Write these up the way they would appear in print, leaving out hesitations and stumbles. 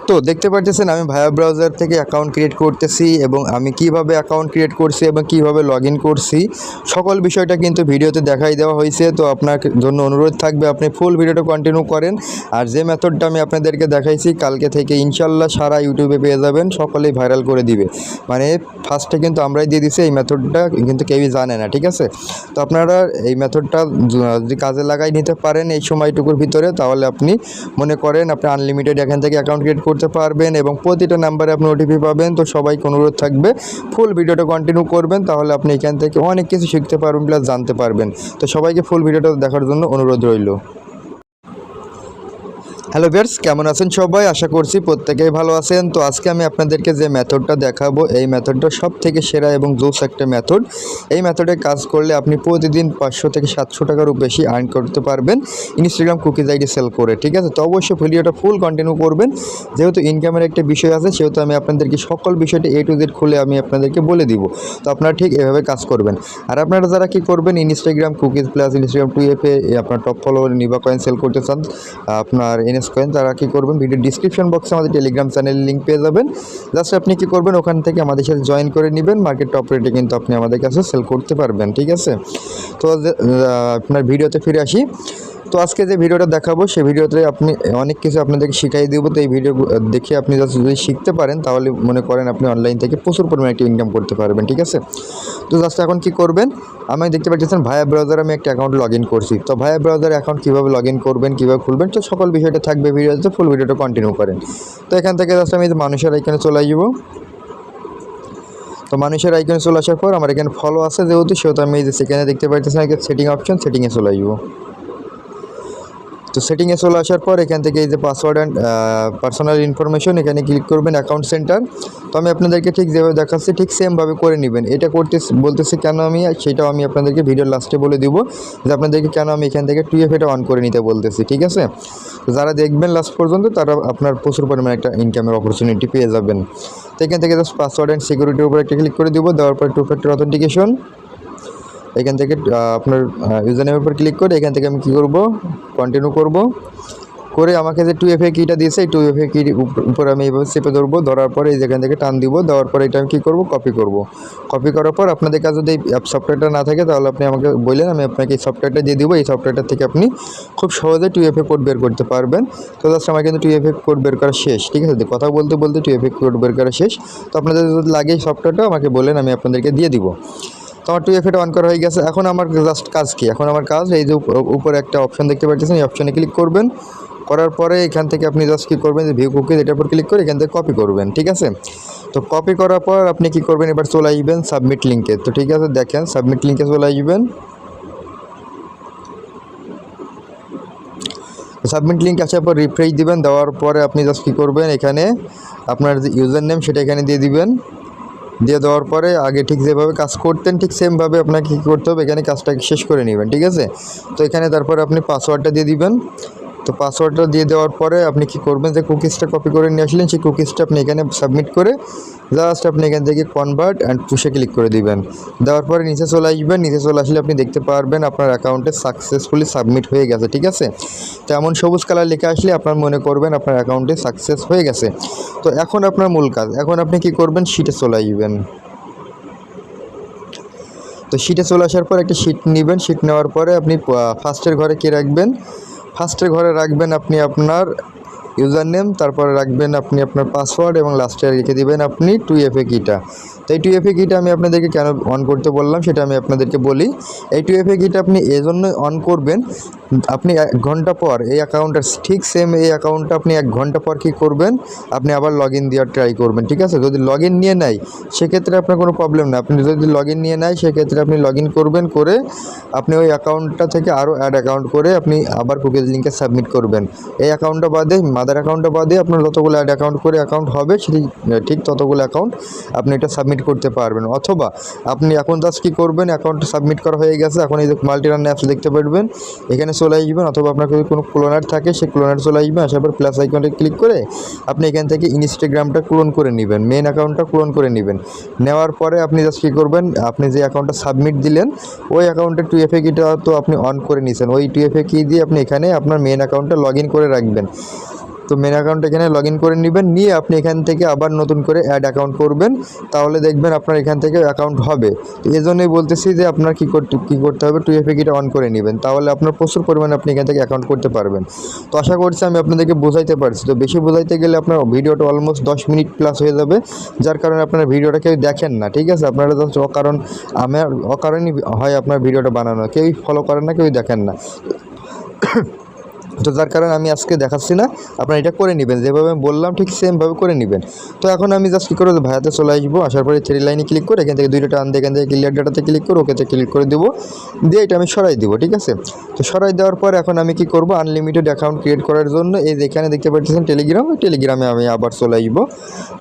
তো দেখতে পাচ্ছেন আমি ভায়া ব্রাউজার থেকে অ্যাকাউন্ট ক্রিয়েট করতেছি এবং আমি কিভাবে অ্যাকাউন্ট ক্রিয়েট করছি এবং কিভাবে লগ ইন করছি সকল বিষয়টা কিন্তু ভিডিওতে দেখাই দেওয়া হয়েছে। তো আপনার জন্য অনুরোধ থাকবে আপনি ফুল ভিডিওটা কন্টিনিউ করেন। আর যে মেথডটা আমি আপনাদেরকে দেখাইছি কালকে থেকে ইনশাল্লাহ সারা ইউটিউবে পেয়ে যাবেন, সকলেই ভাইরাল করে দিবে। মানে ফার্স্টে কিন্তু আমরাই দিয়ে দিছি, এই মেথডটা কিন্তু কেউই জানে না, ঠিক আছে। তো আপনারা এই মেথডটা যদি কাজে লাগাই নিতে পারেন এই সময়টুকুর ভিতরে, তাহলে আপনি মনে করেন আপনি আনলিমিটেড এখান থেকে অ্যাকাউন্ট ক্রিয়েট করতে পারবেন এবং প্রতিটা নাম্বারে আপনি ওটিপি পাবেন। তো সবাইকে অনুরোধ থাকবে ফুল ভিডিওটা কন্টিনিউ করবেন, তাহলে আপনি এখান থেকে অনেক কিছু শিখতে পারবেন প্লাস জানতে পারবেন। তো সবাইকে ফুল ভিডিওটা দেখার জন্য অনুরোধ রইল। হ্যালো ভিউয়ার্স, কেমন আছেন সবাই? আশা করছি প্রত্যেকেই ভালো আছেন। তো আজকে আমি আপনাদেরকে যে মেথডটা দেখাবো এই মেথডটা সব থেকে সেরা এবং জোস একটা মেথড। এই মেথডে কাজ করলে আপনি প্রতিদিন 500 থেকে 700 টাকারও বেশি আর্ন করতে পারবেন ইনস্টাগ্রাম কুকিজ আইডি সেল করে, ঠিক আছে। তো অবশ্যই ভিডিওটা ফুল কন্টিনিউ করবেন, যেহেতু ইনকামের একটা বিষয় আছে সেহেতু আমি আপনাদেরকে সকল বিষয়টা A to Z খুলে আমি আপনাদেরকে বলে দিব। তো আপনারা ঠিক এভাবে কাজ করবেন। আর আপনারা যারা কি করবেন Instagram cookies plus Instagram 2FA আপনার টপ ফলোয়ার নিবা কয়েন সেল করতে চান আপনার কয়েন, তারা কী করবেন ভিডিও ডিসক্রিপশন বক্সে আমাদের টেলিগ্রাম চ্যানেলের লিঙ্ক পেয়ে যাবেন। জাস্ট আপনি কী করবেন ওখান থেকে আমাদের সাথে জয়েন করে নেবেন, মার্কেট টপ রেটে কিন্তু আপনি আমাদের কাছে সেল করতে পারবেন, ঠিক আছে। তো আপনার ভিডিওতে ফিরে আসি। তো আজকে যে ভিডিওটা দেখাবো সেই ভিডিওতে আপনি অনেক কিছু আপনাদেরকে শিখাই দেবো। তো এই ভিডিও দেখে আপনি যদি শিখতে পারেন তাহলে মনে করেন আপনি অনলাইন থেকে প্রচুর পরিমাণে একটা ইনকাম করতে পারবেন, ঠিক আছে। তো জাস্ট এখন কি করবেন, আমি দেখতে পাচ্ছেন ভায়া ব্রাউজারে আমি একটা অ্যাকাউন্ট লগ ইন করছি। তো ভায়া ব্রাউজারে অ্যাকাউন্ট কীভাবে লগ ইন করবেন, কীভাবে খুলবেন, তো সকল বিষয়টা থাকবে ভিডিওতে, ফুল ভিডিওটা কন্টিনিউ করেন। তো এখান থেকে জাস্ট আমি মানুষের আইকনে চলে আসব। তো মানুষের আইকনে চলে আসার পর আমার এখানে ফলো আছে যেহেতু, সেহেতু আমি এই যে সেখানে দেখতে পাচ্ছেন সেটিং অপশন, সেটিংয়ে চলে আসবো। তো সেটিংয়ে চলে আসার পর এখান থেকে এই যে পাসওয়ার্ড অ্যান্ড পার্সোনাল ইনফরমেশন এখানে ক্লিক করবেন, অ্যাকাউন্ট সেন্টার। তো আমি আপনাদেরকে ঠিক যেভাবে দেখাচ্ছি ঠিক সেমভাবে করে নেবেন। এটা করতে বলতেছি কেন আমি, সেটাও আমি আপনাদেরকে ভিডিওর লাস্টে বলে দিব যে আপনাদেরকে কেন আমি এখান থেকে 2FA অন করে নিতে বলতেছি, ঠিক আছে। তো যারা দেখবেন লাস্ট পর্যন্ত তারা আপনার প্রচুর পরিমাণে একটা ইনকামের অপরচুনিটি পেয়ে যাবেন। তো এখান থেকে জাস্ট পাসওয়ার্ড অ্যান্ড সিকিউরিটির উপর একটা ক্লিক করে দিব, দেওয়ার পর 2 ফ্যাক্টর অথেন্টিকেশন এখান থেকে আপনার ইউজার নেমের উপর ক্লিক করে এখান থেকে আমি কী করব কন্টিনিউ করব করে আমাকে যে 2FA কিটা দিয়েছে এই 2FA কির উপর আমি এইভাবে চেপে ধরবো, ধরার পরে এই যেখান থেকে টান দিব, দেওয়ার পরে এটা আমি কী করবো কপি করার পর আপনাদের কাছে যদি এই সফটওয়্যারটা না থাকে তাহলে আপনি আমাকে বললেন, আমি আপনাকে এই সফটওয়্যারটা দিয়ে দিব। এই সফটওয়্যারটা থেকে আপনি খুব সহজে 2FA কোড বের করতে পারবেন। তো জাস্ট আমার কিন্তু 2FA কোড বের করা শেষ, ঠিক আছে। কথা বলতে বলতে 2FA কোড বের করা শেষ। তো আপনাদের যদি লাগে এই সফটওয়্যারটা আমাকে বললেন, আমি আপনাদেরকে দিয়ে দিব। তো আমার 2FA অন করা হয়ে গেছে। এখন আমার জাস্ট কাজ কি, এখন আমার কাজ এই যে উপরে একটা অপশন দেখতে পাচ্ছেন, এই অপশানে ক্লিক করবেন। করার পরে এখান থেকে আপনি জাস্ট কী করবেন যে ভিউ কুকিজ এটার উপর ক্লিক করে এখান থেকে কপি করবেন, ঠিক আছে। তো কপি করার পর আপনি কী করবেন, এবার চলে আসবেন সাবমিট লিঙ্কে। তো ঠিক আছে, দেখেন সাবমিট লিঙ্কে চলে আসবেন। সাবমিট লিঙ্ক আসার পর রিফ্রেশ দিবেন, দেওয়ার পরে আপনি জাস্ট কী করবেন এখানে আপনার যে ইউজার নেম সেটা এখানে দিয়ে দিবেন। দিয়ে দেওয়ার পরে আগে ঠিক যেভাবে কাজ করতেন ঠিক সেমভাবে আপনাকে কী করতে হবে এখানে কাজটা শেষ করে নেবেন, ঠিক আছে। তো এখানে তারপরে আপনি পাসওয়ার্ডটা দিয়ে দিবেন। তো পাসওয়ার্ডটা দিয়ে দেওয়ার পরে আপনি কি করবেন যে কুকিজটা কপি করে নিয়ে আসলেন সেই কুকিজটা আপনি এখানে সাবমিট করে জাস্ট আপনি এখান থেকে কনভার্ট অ্যান্ড পুশে ক্লিক করে দিবেন। দেওয়ার পরে নিচে চলে আসবেন, নিচে চলে আসলে আপনি দেখতে পারবেন আপনার অ্যাকাউন্টে সাকসেসফুলি সাবমিট হয়ে গেছে, ঠিক আছে। তো এমন সবুজ কালার লেখা আসলে আপনার মনে করবেন আপনার অ্যাকাউন্টে সাকসেস হয়ে গেছে। তো এখন আপনার মূল কাজ, এখন আপনি কি করবেন শিটে চলে আসবেন। তো শিটে চলে আসার পর একটা শিট নেবেন, শিট নেওয়ার পরে আপনি ফার্স্টের ঘরে কী রাখবেন, ফার্স্টের ঘরে রাখবেন আপনি আপনার ইউজার নেম, তারপরে রাখবেন আপনি আপনার পাসওয়ার্ড এবং লাস্টে রেখে দিবেন আপনি 2FA কিটা। তো এই 2FA কিটা আমি আপনাদেরকে কেন অন করতে বললাম সেটা আমি আপনাদেরকে বলি। এই 2FA কিটা আপনি এজন্য অন করবেন, আপনি 1 ঘন্টা পর এই অ্যাকাউন্টটা ঠিক সেম এই অ্যাকাউন্টটা আপনি 1 ঘন্টা পর কী করবেন আপনি আবার লগ ইন দেওয়ার ট্রাই করবেন, ঠিক আছে। যদি লগ ইন নিয়ে নেয় সেক্ষেত্রে আপনার কোনো প্রবলেম না, আপনি যদি লগ ইন নিয়ে নেয় সেক্ষেত্রে আপনি লগ ইন করবেন, করে আপনি ওই অ্যাকাউন্টটা থেকে আরও অ্যাড অ্যাকাউন্ট করে আপনি আবার কুকিজ লিঙ্কে সাবমিট করবেন। এই অ্যাকাউন্টটা বাদে মাদার অ্যাকাউন্টটা বাদে আপনার যতগুলো অ্যাড অ্যাকাউন্ট করে অ্যাকাউন্ট হবে সেটি ঠিক ততগুলো অ্যাকাউন্ট আপনি এটা সাবমিট করতে পারবেন। অথবা আপনি এখন জাস্ট কী করবেন, অ্যাকাউন্টটা সাবমিট করা হয়ে গেছে, এখন এই যে মাল্টি রান অ্যাপস দেখতে পারবেন এখানে চলে আসবেন, অথবা আপনার যদি কোনো ক্লোনার থাকে সেই ক্লোনার চলে আসবেন। আসার পর প্লাস আইকনে ক্লিক করে আপনি এখান থেকে ইনস্টাগ্রামটা ক্লোন করে নেবেন, মেন অ্যাকাউন্টটা ক্লোন করে নেবেন। নেওয়ার পরে আপনি জাস্ট কী করবেন, আপনি যে অ্যাকাউন্টটা সাবমিট দিলেন ওই অ্যাকাউন্টে 2FA কিটা তো আপনি অন করে নিয়েছেন, ওই 2FA কি দিয়ে আপনি এখানে আপনার মেন অ্যাকাউন্টটা লগ ইন করে রাখবেন। তো মেন অ্যাকাউন্ট এখানে লগ ইন করে নেবেন, নিয়ে আপনি এখান থেকে আবার নতুন করে অ্যাড অ্যাকাউন্ট করবেন, তাহলে দেখবেন আপনার এখান থেকে অ্যাকাউন্ট হবে। তো এই জন্যই বলতেছি যে আপনার কী করতে হবে, 2FA কিটা অন করে নেবেন, তাহলে আপনার প্রচুর পরিমাণে আপনি এখান থেকে অ্যাকাউন্ট করতে পারবেন। তো আশা করছি আমি আপনাদেরকে বোঝাইতে পারছি। তো বেশি বোঝাইতে গেলে আপনার ভিডিওটা অলমোস্ট 10 মিনিট প্লাস হয়ে যাবে, যার কারণে আপনার ভিডিওটা কেউ দেখেন না, ঠিক আছে। আপনারা জাস্ট অকারণই হয় আপনার ভিডিওটা বানানো, কেউই ফলো করেন না, কেউই দেখেন না। তো যার কারণে আমি আজকে দেখাচ্ছি না, আপনারা এটা করে নেবেন, যেভাবে আমি বললাম ঠিক সেমভাবে করে নেবেন। তো এখন আমি জাস্ট কী করবো, ভাইয়াতে চলে আসবো, আসার পরে 3 লাইনে ক্লিক করে এখান থেকে 2টা টান দিয়ে এখান থেকে ক্লিয়ার ডাটাতে ক্লিক করে ওকেতে ক্লিক করে দেবো, দিয়ে এটা আমি সরাই দেবো, ঠিক আছে। তো সরাই দেওয়ার পর এখন আমি কি করব, আনলিমিটেড অ্যাকাউন্ট ক্রিয়েট করার জন্য এই যেখানে দেখতে পাচ্ছেন টেলিগ্রামে আমি আবার চলে আসবো।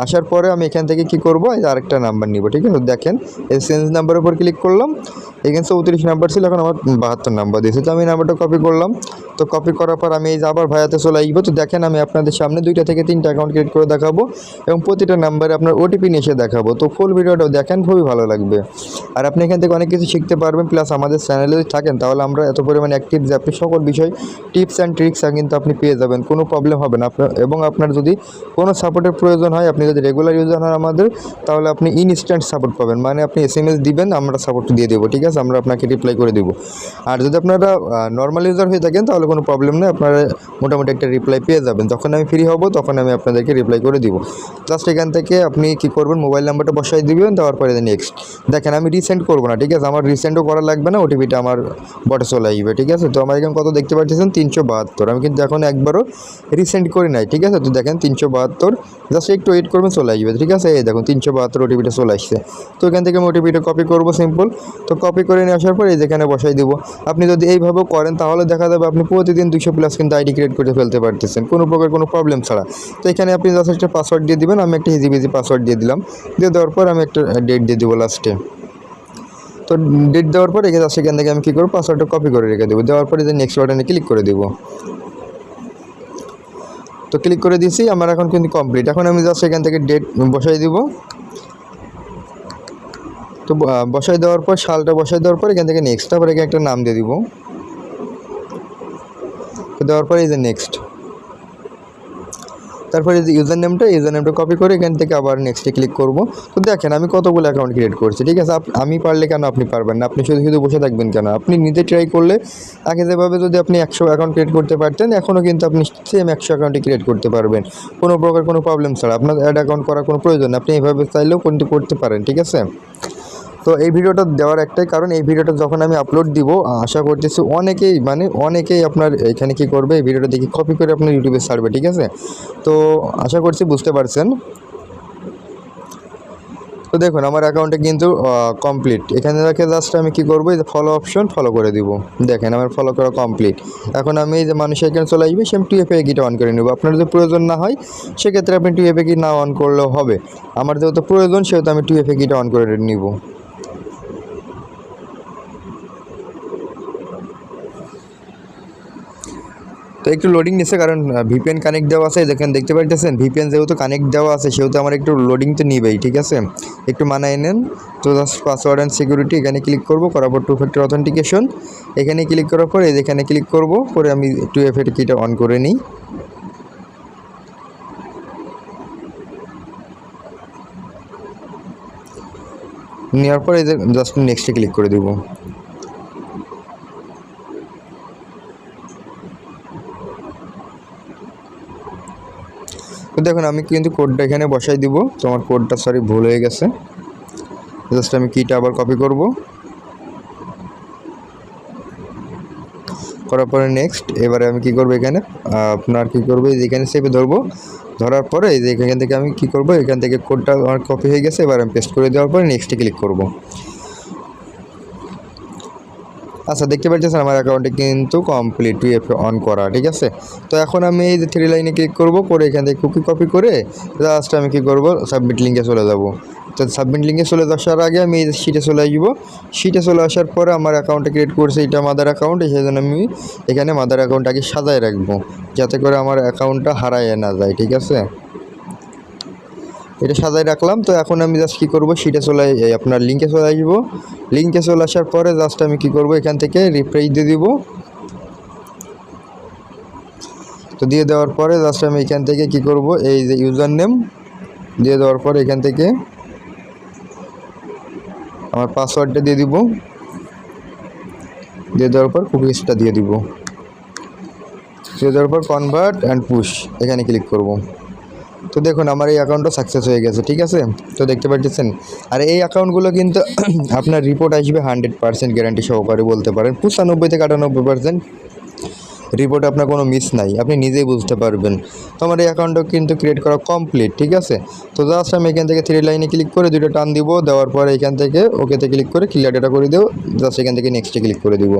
আসার পরে আমি এখান থেকে কি করব, আরেকটা নাম্বার নিব, ঠিক আছে। দেখেন এই চেঞ্জ নাম্বারের উপর ক্লিক করলাম, এখানে 34 নাম্বার ছিল, এখন আমার 72 নাম্বার দিয়েছে। তো আমি নাম্বারটা কপি করলাম। তো কপি করার পর আমি এই যে আবার ভাইয়াতে চলে আসবো। তো দেখেন আমি আপনাদের সামনে 2টা থেকে 3টা অ্যাকাউন্ট ক্রিয়েট করে দেখাবো, এবং প্রতিটা নাম্বারে আপনার ওটিপি নিয়ে এসে দেখাবো। তো ফুল ভিডিওটাও দেখেন, খুবই ভালো লাগবে। আর আপনি এখান থেকে অনেক কিছু শিখতে পারবেন, প্লাস আমাদের চ্যানেলে যদি থাকেন তাহলে আমরা এত পরিমাণে অ্যাক্টিভ যে আপনি সকল বিষয় টিপস অ্যান্ড ট্রিক্স কিন্তু আপনি পেয়ে যাবেন, কোনো প্রবলেম হবে না আপনার। এবং আপনার যদি কোনো সাপোর্টের প্রয়োজন হয়, আপনি যদি রেগুলার ইউজার হন আমাদের, তাহলে আপনি ইনস্ট্যান্ট সাপোর্ট পাবেন, মানে আপনি SMS দিবেন, আমরা সাপোর্ট দিয়ে দেবো, ঠিক আছে, আমরা আপনাকে রিপ্লাই করে দেবো। আর যদি আপনারা নর্মাল ইউজার হয়ে থাকেন তাহলে কোনো প্রবলেম নেই, আপনারা মোটামুটি একটা রিপ্লাই পেয়ে যাবেন। যখন আমি ফ্রি হব তখন আমি আপনাদেরকে রিপ্লাই করে দিব। জাস্ট এখান থেকে আপনি কি করবেন, মোবাইল নাম্বারটা বসাই দিবেন, দেওয়ার পরে নেক্সট। দেখেন আমি রিসেন্ড করবো না, ঠিক আছে, আমার রিসেন্ডও করা লাগবে না, ওটিপিটা আমার বটে চলে আসবে, ঠিক আছে। তো আমার এখানে কত দেখতে পাচ্ছেন 372, আমি কিন্তু এখন একবারও রিসেন্ড করি নাই, ঠিক আছে। তো দেখেন 372, জাস্ট একটু ওয়েট করবেন, চলে আসবে, ঠিক আছে। এই দেখুন 372 ওটিপিটা চলে আসছে। তো এখান থেকে আমি ওটিপিটা কপি করবো, সিম্পল। তো কপি করে নিয়ে আসার পর এই যেখানে বসাই দিব। আপনি যদি এইভাবেও করেন তাহলে দেখা যাবে আপনি প্রতিদিন 200+ কিন্তু আইডি ক্রিয়েট করে ফেলতে পারতেছেন, কোনো প্রকার কোনো প্রবলেম ছাড়া। তো এখানে আপনি জাস্ট একটা পাসওয়ার্ড দিয়ে দিবেন, আমি একটা ইজি পাসওয়ার্ড দিয়ে দিলাম, দিয়ে দেওয়ার পর আমি একটা ডেট দিয়ে দেবো লাস্টে। তো ডেট দেওয়ার পর এখানে সেখান থেকে আমি কী করবো, পাসওয়ার্ডটা কপি করে রেখে দেবো, দেওয়ার পরে যে নেক্সট বাটনে ক্লিক করে দেবো। তো ক্লিক করে দিয়েছি, আমার এখন কিন্তু কমপ্লিট। এখন আমি জাস্ট এখান থেকে ডেট বসাই দিব। তো বসাই দেওয়ার পর সালটা বসাই দেওয়ার পর এখান থেকে নেক্সট, তারপরে এখানে একটা নাম দিয়ে দিব। তো দেওয়ার পরে এই যে নেক্সট, তারপরে যে ইউজার নেমটা কপি করে এখান থেকে আবার নেক্সটে ক্লিক করব। তো দেখেন আমি কতগুলো অ্যাকাউন্ট ক্রিয়েট করছি, ঠিক আছে। আমি পারলে কেন আপনি পারবেন না, আপনি শুধু বসে থাকবেন কেন, আপনি নিজে ট্রাই করলে আগে যেভাবে যদি আপনি 100 অ্যাকাউন্ট ক্রিয়েট করতে পারতেন, এখনও কিন্তু আপনি সেম 100 অ্যাকাউন্টই ক্রিয়েট করতে পারবেন, কোনো প্রকার কোনো প্রবলেম ছাড়া। আপনার অ্যাড অ্যাকাউন্ট করার কোনো প্রয়োজন নেই, আপনি এইভাবে চাইলেও কিন্তু করতে পারেন, ঠিক আছে। তো এই ভিডিওটা দেওয়ার একটাই কারণ, এই ভিডিওটা যখন আমি আপলোড দিব আশা করতেছি অনেকেই আপনার এখানে কি করবে, এই ভিডিওটা দেখে কপি করে আপনার ইউটিউবে ছাড়বে, ঠিক আছে। তো আশা করছি বুঝতে পারছেন। তো দেখুন আমার অ্যাকাউন্টে কিন্তু কমপ্লিট। এখানে রেখে জাস্ট আমি কি করবো, এই যে ফলো অপশন ফলো করে দিব। দেখেন আমার ফলো করা কমপ্লিট। এখন আমি এই যে মানুষের এখানে চলে আসবে, সে আমি 2FA কিটা অন করে নেব। আপনার যদি প্রয়োজন না হয় সেক্ষেত্রে আপনি 2FA কি না অন করলেও হবে। আমার যেহেতু প্রয়োজন সেহেতু আমি 2FA কিটা অন করে নিব। তো একটু লোডিং নিচ্ছে, কারণ VPN কানেক্ট দেওয়া আছে, দেখতে পাইতেছেন VPN যেহেতু কানেক্ট দেওয়া আছে সেহেতু আমার একটু লোডিং তো নিবেই, ঠিক আছে, একটু মানায় নেন। তো জাস্ট পাসওয়ার্ড অ্যান্ড সিকিউরিটি এখানে ক্লিক করবো, করার পর 2 ফ্যাক্টর অথেন্টিকেশন এখানে ক্লিক করার পর এখানে ক্লিক করব, করে আমি 2FA কিটা অন করে নিই। নেওয়ার পর এই যে জাস্ট নেক্সটে ক্লিক করে দেবো। তো দেখুন আমি কিন্তু কোডটা এখানে বসাই দিব। তো আমার কোডটা ভুল হয়ে গেছে, জাস্ট আমি কিটা আবার কপি করব, করার পরে নেক্সট। এবারে আমি কি করব, এখানে আপনার কি করব, এখানে সেভে ধরবো, ধরার পরে এই যে এখান থেকে আমি কি করব, এখান থেকে কোডটা আমার কপি হয়ে গেছে, এবার আমি পেস্ট করে দেওয়ার পরে নেক্সটে ক্লিক করব। আচ্ছা দেখতে পাচ্ছেন আমার অ্যাকাউন্টে কিন্তু কমপ্লিট 2FA অন করা, ঠিক আছে। তো এখন আমি এই যে 3 লাইনে ক্লিক করব, করে এখান থেকে কুকি কপি করে জাস্ট আমি কি করব, সাবমিট লিঙ্কে চলে যাব। তো সাবমিট লিঙ্কে চলে আসার আগে আমি এই শিটে চলে আসবো। শিটে চলে আসার পরে আমার অ্যাকাউন্টে ক্রিয়েট করছে, এটা মাদার অ্যাকাউন্ট, সেই জন্য আমি এখানে মাদার অ্যাকাউন্ট আগে সাজায় রাখবো, যাতে করে আমার অ্যাকাউন্টটা হারায় না যায়, ঠিক আছে। এটা সাজায় রাখলাম। তো এখন আমি জাস্ট কী করবো, শিটে চলে আপনার লিঙ্কে চলে আসবো। লিঙ্কে চলে আসার পরে জাস্ট আমি কী করবো, এখান থেকে রিফ্রেশ দিয়ে দিব। তো দিয়ে দেওয়ার পরে জাস্ট আমি এখান থেকে কি করব, এই যে ইউজার নেম দিয়ে দেওয়ার পরে এখান থেকে আমার পাসওয়ার্ডটা দিয়ে দিব, দিয়ে দেওয়ার পর কুকিজটা দিয়ে দিব, দিয়ে দেওয়ার পর কনভার্ট অ্যান্ড পুশ এখানে ক্লিক করব। তো দেখুন আমার এই অ্যাকাউন্টটা সাকসেস হয়ে গেছে, ঠিক আছে। তো দেখতে পাচ্ছেন, আর এই অ্যাকাউন্টগুলো কিন্তু আপনার রিপোর্ট আসবে 100% গ্যারান্টি সহকারে বলতে পারেন, 95 থেকে 98% রিপোর্ট আপনার কোনো মিস নাই, আপনি নিজেই বুঝতে পারবেন। তো আমার এই অ্যাকাউন্টটা কিন্তু ক্রিয়েট করা কমপ্লিট, ঠিক আছে। তো জাস্ট আমি এখান থেকে 3 লাইনে ক্লিক করে 2টা টান দিব, দেওয়ার পরে এখান থেকে ওকেতে ক্লিক করে ক্লিয়ার ডেটা করে দেবো, জাস্ট এখান থেকে নেক্সটে ক্লিক করে দিব।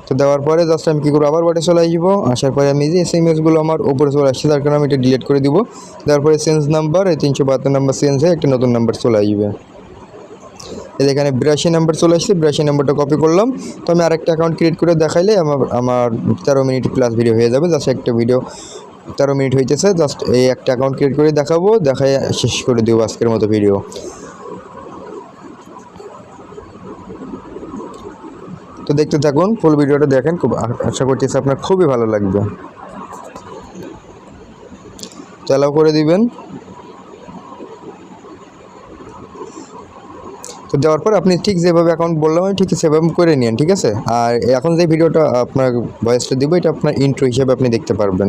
তো দেওয়ার পরে জাস্ট আমি কী করবো, আবার বাটে চলে আসবো, আসার পরে আমি যে SMS-গুলো আমার উপরে চলে আসছে তার কারণে আমি এটা ডিলিট করে দিব। দেওয়ার পরে চেঞ্জ নাম্বার, এই 372 নাম্বার চেঞ্জ হয়ে একটা নতুন নাম্বার চলে আসবে। এখানে 82 নাম্বার চলে আসছে, 82 নাম্বারটা কপি করলাম। তো আমি আরেকটা অ্যাকাউন্ট ক্রিয়েট করে দেখাইলে আমার 13 মিনিট প্লাস ভিডিও হয়ে যাবে। জাস্ট একটা ভিডিও 13 মিনিট হইতেছে, জাস্ট এই একটা অ্যাকাউন্ট ক্রিয়েট করে দেখাবো, দেখাই শেষ করে দেবো আজকের মতো ভিডিও। তো দেখতে থাকুন, ফুল ভিডিওটা দেখেন, খুব আশা করতেছি আপনার খুবই ভালো লাগবে। চালাও করে দিবেন। তো দেওয়ার পর আপনি ঠিক যেভাবে অ্যাকাউন্ট বললাম আমি ঠিক সেভাবে করে নিন, ঠিক আছে। আর এখন যে ভিডিওটা আপনার ভয়েসটা দিব এটা আপনার ইন্ট্রো হিসেবে আপনি দেখতে পারবেন।